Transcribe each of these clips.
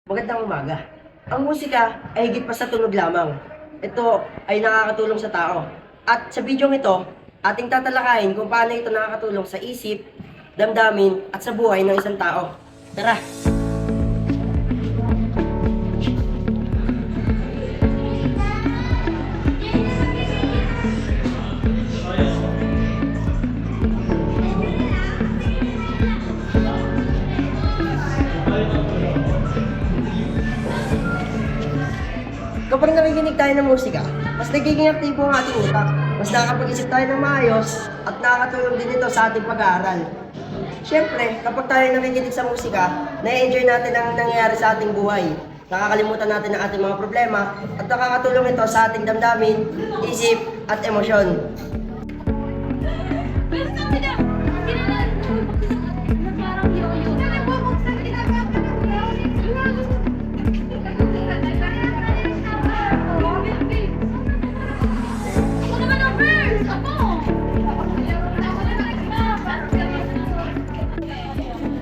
Magandang umaga. Ang musika ay higit pa sa tunog lamang. Ito ay nakakatulong sa tao. At sa bidyong ito, ating tatalakayin kung paano ito nakakatulong sa isip, damdamin, at sa buhay ng isang tao. Tara! Kapag nakikinig tayo ng musika, mas nagiging aktibo ang ating utak, mas nakakapag-isip tayo ng maayos, at nakakatulong din ito sa ating pag-aaral. Siyempre, kapag tayo nakikinig sa musika, na-enjoy natin ang nangyayari sa ating buhay. Nakakalimutan natin ang ating mga problema, at nakakatulong ito sa ating damdamin, isip, at emosyon.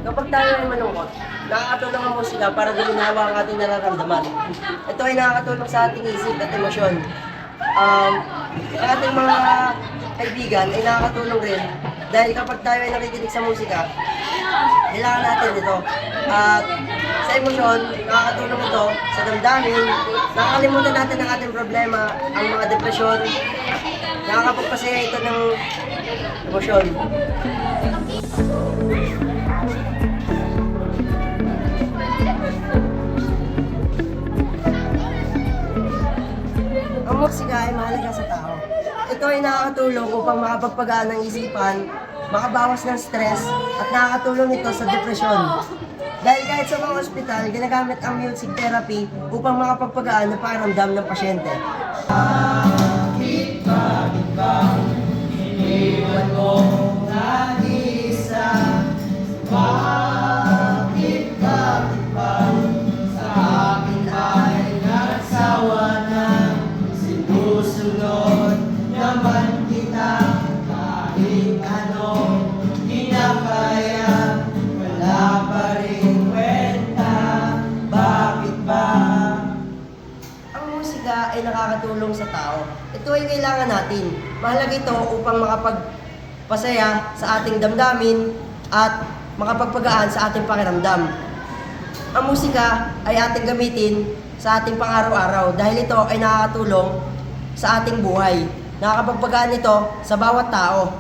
Kapag tayo ay malungkot, nakakatulong ang musika para guminawa ang ating nararamdaman. Ito ay nakakatulong sa ating isip at emosyon. Ang ating mga kaibigan ay nakakatulong rin dahil kapag tayo ay nakikinig sa musika, kailangan natin ito. At sa emosyon, nakakatulong ito sa damdamin, nakakalimutan natin ang ating problema, ang mga depresyon, nakakapagpasaya ito ng emosyon. Ang musika ay mahalaga sa tao. Ito ay nakakatulong upang makapagpagaan ng isipan, makabawas ng stress, at nakakatulong ito sa depresyon. Dahil kahit sa mga ospital, ginagamit ang music therapy upang makapagpagaan ng pakiramdam ng pasyente. Bakit bang iniwan mo nag-iisa? Bakit bang sa akin ay nagsawa na? Sinusunod naman kita kahit ano ginakaya, wala pa rin kwenta. Bakit ba? Ang musika ay nakakatulong sa tao. Ito ay kailangan natin. Mahalaga ito upang makapagpasaya sa ating damdamin at makapagpagaan sa ating pakiramdam. Ang musika ay ating gamitin sa ating pang-araw-araw dahil ito ay nakakatulong sa ating buhay. Nakakapagpagaan ito sa bawat tao.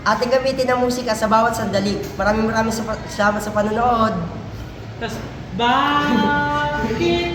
Ating gamitin ang musika sa bawat sandali. Maraming salamat sa panonood. Bakit